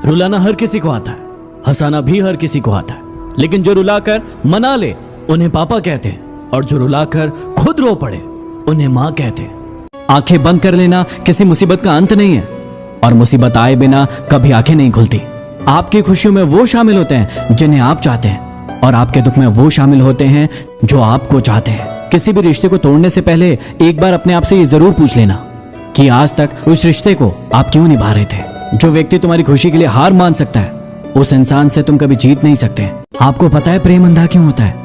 रुलाना हर किसी को आता है, हंसाना भी हर किसी को आता है, लेकिन जो रुलाकर मना ले उन्हें पापा कहते हैं, और जो रुलाकर खुद रो पड़े उन्हें माँ कहते हैं। आंखें बंद कर लेना किसी मुसीबत का अंत नहीं है, और मुसीबत आए बिना कभी आंखें नहीं खुलती। आपकी खुशियों में वो शामिल होते हैं जिन्हें आप चाहते हैं, और आपके दुख में वो शामिल होते हैं जो आपको चाहते हैं। किसी भी रिश्ते को तोड़ने से पहले एक बार अपने आप से ये जरूर पूछ लेना कि आज तक उस रिश्ते को आप क्यों निभा रहे थे। जो व्यक्ति तुम्हारी खुशी के लिए हार मान सकता है, उस इंसान से तुम कभी जीत नहीं सकते। आपको पता है प्रेम अंधा क्यों होता है?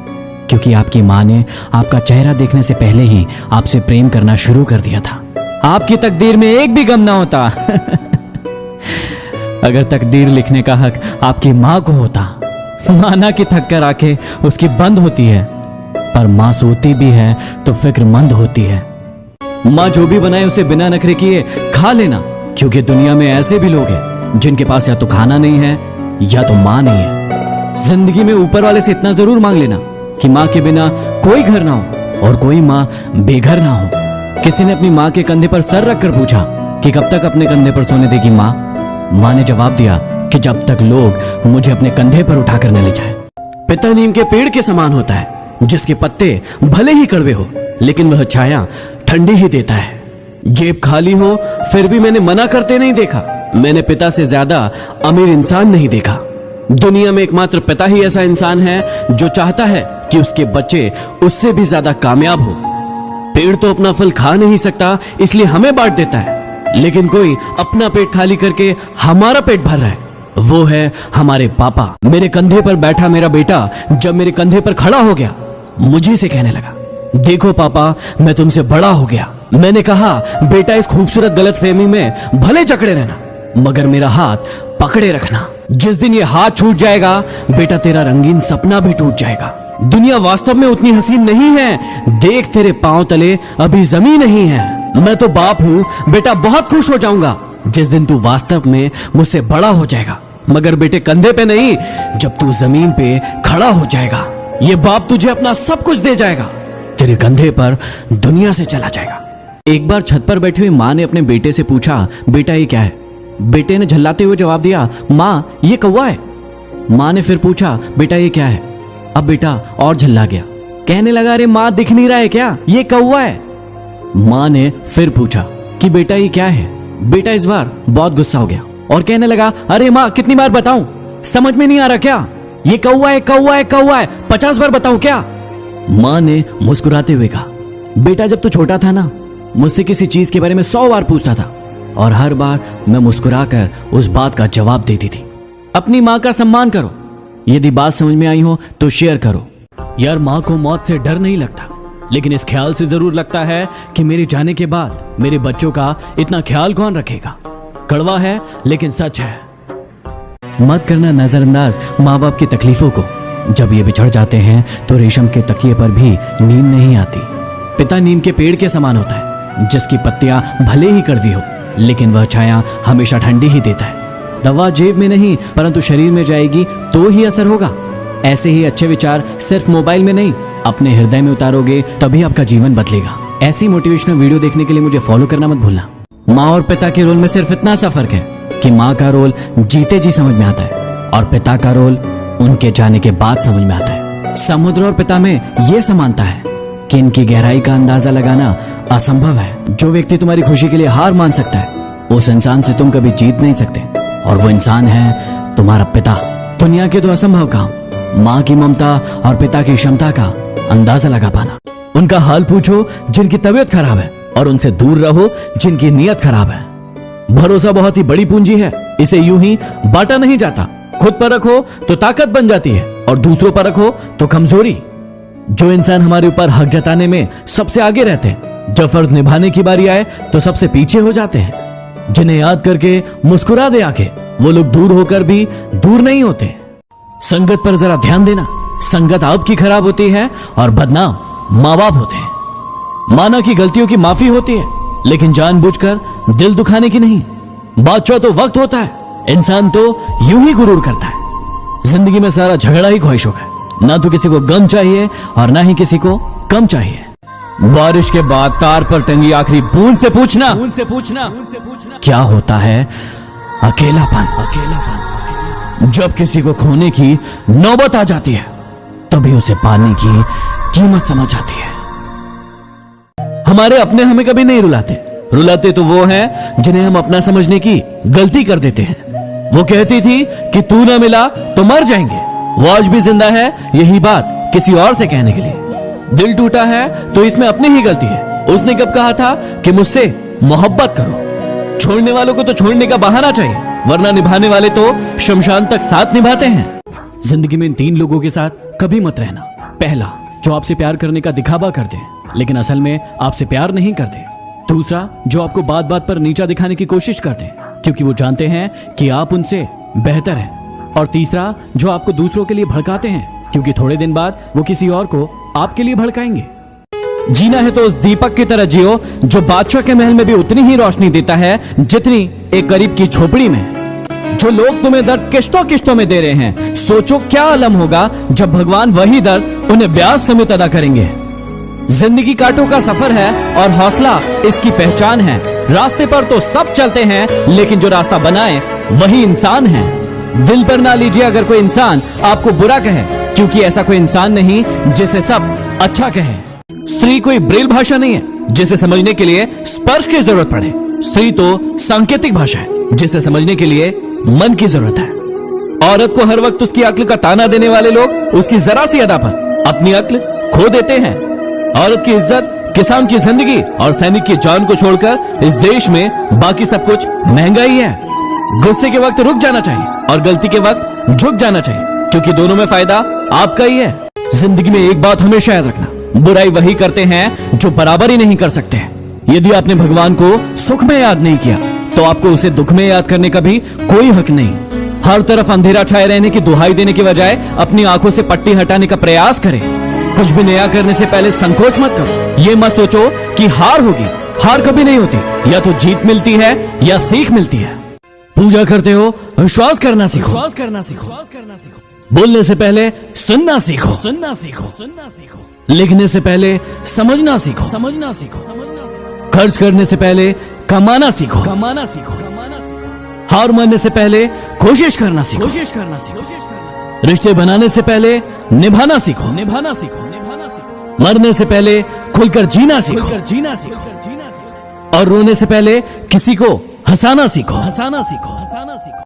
क्योंकि आपकी माँ ने आपका चेहरा देखने से पहले ही आपसे प्रेम करना शुरू कर दिया था। आपकी तकदीर में एक भी गम ना होता अगर तकदीर लिखने का हक आपकी माँ को होता। माना कि थक कर आंखें उसकी बंद होती है, पर माँ सोती भी है तो फिक्रमंद होती है। माँ जो भी बनाए उसे बिना नखरे किए खा लेना, क्योंकि दुनिया में ऐसे भी लोग हैं जिनके पास या तो खाना नहीं है या तो माँ नहीं है। जिंदगी में ऊपर वाले से इतना जरूर मांग लेना कि माँ के बिना कोई घर ना हो और कोई माँ बेघर ना हो। किसी ने अपनी माँ के कंधे पर सर रखकर पूछा कि कब तक अपने कंधे पर सोने देगी माँ? माँ ने जवाब दिया कि जब तक लोग मुझे अपने कंधे पर उठाकर न ले जाए। पिता नीम के पेड़ के समान होता है, जिसके पत्ते भले ही कड़वे हो लेकिन वह छाया ठंडी ही देता है। जेब खाली हो फिर भी मैंने मना करते नहीं देखा। मैंने पिता से ज्यादा अमीर इंसान नहीं देखा। दुनिया में एकमात्र पिता ही ऐसा इंसान है जो चाहता है कि उसके बच्चे उससे भी ज्यादा कामयाब हो। पेड़ तो अपना फल खा नहीं सकता, इसलिए हमें बांट देता है, लेकिन कोई अपना पेट खाली करके हमारा पेट भर रहा है, वो है हमारे पापा। मेरे कंधे पर बैठा मेरा बेटा जब मेरे कंधे पर खड़ा हो गया, मुझे से कहने लगा, देखो पापा मैं तुमसे बड़ा हो गया। मैंने कहा बेटा इस खूबसूरत गलतफहमी में भले जकड़े रहना, मगर मेरा हाथ पकड़े रखना। जिस दिन ये हाथ छूट जाएगा बेटा तेरा रंगीन सपना भी टूट जाएगा। दुनिया वास्तव में उतनी हसीन नहीं है, देख तेरे पांव तले अभी जमीन नहीं है। मैं तो बाप हूँ बेटा, बहुत खुश हो जाऊंगा जिस दिन तू वास्तव में मुझसे बड़ा हो जाएगा, मगर बेटे कंधे पे नहीं, जब तू जमीन पे खड़ा हो जाएगा। ये बाप तुझे अपना सब कुछ दे जाएगा, तेरे कंधे पर दुनिया से चला जाएगा। एक बार छत पर बैठी हुई माँ ने अपने बेटे से पूछा, बेटा ये क्या है? बेटे ने झल्लाते हुए जवाब दिया, माँ ये कौवा है। माँ ने फिर पूछा, बेटा ये क्या है? अब बेटा और झल्ला गया, कहने लगा, अरे माँ दिख नहीं रहा है क्या? ये कौवा है। माँ ने फिर पूछा कि बेटा ये क्या है? बेटा इस बार बहुत गुस्सा हो गया और कहने लगा, अरे माँ कितनी बार बताऊं, समझ में नहीं आ रहा क्या? ये कौवा है, कौवा है, कौवा है, 50 बार बताऊं क्या? माँ ने मुस्कुराते हुए कहा, बेटा जब तू छोटा था ना, मुझसे किसी चीज के बारे में 100 बार पूछता था और हर बार मैं मुस्कुराकर उस बात का जवाब देती थी। अपनी माँ का सम्मान करो, यदि बात समझ में आई हो तो शेयर करो। यार माँ को मौत से डर नहीं लगता, लेकिन इस ख्याल से जरूर लगता है कि मेरे जाने के बाद मेरे बच्चों का इतना ख्याल कौन रखेगा। कड़वा है लेकिन सच है। मत करना नजरअंदाज माँ बाप की तकलीफों को। जब ये बिछड़ जाते हैं तो रेशम के तकिए पर भी नींद नहीं आती। पिता नीम के पेड़ के समान होता है, जिसकी पत्तियां भले ही कड़वी हो लेकिन वह छाया हमेशा ठंडी ही देता है। दवा जेब में नहीं परंतु शरीर में जाएगी तो ही असर होगा। ऐसे ही अच्छे विचार सिर्फ मोबाइल में नहीं, अपने हृदय में उतारोगे तभी आपका जीवन बदलेगा। ऐसी मोटिवेशनल वीडियो देखने के लिए मुझे फॉलो करना मत भूलना। माँ और पिता के रोल में सिर्फ इतना सा फर्क है कि माँ का रोल जीते जी समझ में आता है और पिता का रोल उनके जाने के बाद समझ में आता है। समुद्र और पिता में ये समानता है कि इनकी गहराई का अंदाजा लगाना असंभव है। जो व्यक्ति तुम्हारी खुशी के लिए हार मान सकता है, उस इंसान से तुम कभी जीत नहीं सकते, और वो इंसान है तुम्हारा पिता। दुनिया के दो असंभव काम, माँ की ममता और पिता की क्षमता का अंदाजा लगा पाना। उनका हाल पूछो जिनकी तबीयत खराब है और उनसे दूर रहो जिनकी नीयत खराब है। भरोसा बहुत ही बड़ी पूंजी है, इसे यूं ही बांटा नहीं जाता। खुद पर रखो तो ताकत बन जाती है और दूसरों पर रखो तो कमजोरी। जो इंसान हमारे ऊपर हक जताने में सबसे आगे रहते हैं, जब फर्ज निभाने की बारी आए तो सबसे पीछे हो जाते हैं। जिन्हें याद करके मुस्कुरा दे आके, वो लोग दूर होकर भी दूर नहीं होते। संगत पर जरा ध्यान देना, संगत आपकी खराब होती है और बदनाम माँ बाप होते हैं। माना कि गलतियों की माफी होती है, लेकिन जानबूझकर दिल दुखाने की नहीं। बादशाह तो वक्त होता है, इंसान तो यूं ही गुरूर करता है। जिंदगी में सारा झगड़ा ही ख्वाहिशों का है, ना तो किसी को गम चाहिए और ना ही किसी को कम चाहिए। बारिश के बाद तार पर टंगी आखिरी बूंद से पूछना क्या होता है अकेलापन। जब किसी को खोने की नौबत आ जाती है तभी उसे पाने की कीमत समझ आती है। हमारे अपने हमें कभी नहीं रुलाते। रुलाते तो वो हैं जिन्हें हम अपना समझने की गलती कर देते हैं। वो कहती थी कि तू ना मिला तो मर जाएंगे। वो आज भी जिंदा है यही बात किसी और से कहने के लिए। दिल टूटा है तो इसमें अपनी ही गलती है। उसने कब कहा था कि मुझसे मोहब्बत करो। छोड़ने वालों को तो छोड़ने का बहाना चाहिए, वरना निभाने वाले तो शमशान तक साथ निभाते हैं। जिंदगी में इन 3 लोगों के साथ कभी मत रहना। पहला, जो आपसे प्यार करने का दिखावा करते हैं लेकिन असल में आपसे प्यार नहीं करते। दूसरा, जो आपको बात बात पर नीचा दिखाने की कोशिश करते हैं क्योंकि वो जानते हैं कि आप उनसे बेहतर हैं। और तीसरा, जो आपको दूसरों के लिए भड़काते हैं क्योंकि थोड़े दिन बाद वो किसी और को आपके लिए भड़काएंगे। जीना है तो उस दीपक की तरह जियो जो बादशाह के महल में भी उतनी ही रोशनी देता है जितनी एक गरीब की झोपड़ी में। जो लोग तुम्हें दर्द किश्तों किश्तों में दे रहे हैं, सोचो क्या आलम होगा जब भगवान वही दर्द उन्हें ब्याज समेत अदा करेंगे। जिंदगी कांटों का सफर है और हौसला इसकी पहचान है। रास्ते पर तो सब चलते हैं लेकिन जो रास्ता बनाए वही इंसान है। दिल पर ना लीजिए अगर कोई इंसान आपको बुरा कहे, क्योंकि ऐसा कोई इंसान नहीं जिसे सब अच्छा कहे। स्त्री कोई ब्रेल भाषा नहीं है जिसे समझने के लिए स्पर्श की जरूरत पड़े। स्त्री तो सांकेतिक भाषा है जिसे समझने के लिए मन की जरूरत है। औरत को हर वक्त उसकी अक्ल का ताना देने वाले लोग उसकी जरा सी अदा पर अपनी अक्ल खो देते हैं। औरत की इज्जत, किसान की जिंदगी और सैनिक की जान को छोड़कर इस देश में बाकी सब कुछ महंगा ही है। गुस्से के वक्त रुक जाना चाहिए और गलती के वक्त झुक जाना चाहिए, क्योंकि दोनों में फायदा आपका ही है। जिंदगी में एक बात हमेशा याद रखना, बुराई वही करते हैं जो बराबर ही नहीं कर सकते। यदि आपने भगवान को सुख में याद नहीं किया तो आपको उसे दुख में याद करने का भी कोई हक नहीं। हर तरफ अंधेरा छाए रहने की दुहाई देने के बजाय अपनी आंखों से पट्टी हटाने का प्रयास करें। कुछ भी नया करने से पहले संकोच मत करो। ये मत सोचो कि हार होगी, हार कभी नहीं होती। या तो जीत मिलती है या सीख मिलती है। पूजा करते हो, विश्वास करना सीखो। विश्वास करना सीखो। बोलने से पहले सुनना सीखो। सुनना सीखो। सुनना सीखो। लिखने से पहले समझना सीखो। समझना सीखो। समझना सीखो। खर्च करने से पहले कमाना सीखो। कमाना सीखो। कमाना सीखो। हार मानने से पहले कोशिश करना सीखो। कोशिश करना सीखो। रिश्ते बनाने से पहले निभाना सीखो। निभाना सीखो। निभाना सीखो। मरने से पहले खुलकर जीना सीखो। खुलकर जीना सीखो। और रोने से पहले किसी को हंसाना सीखो। हंसाना सीखो। हंसाना सीखो।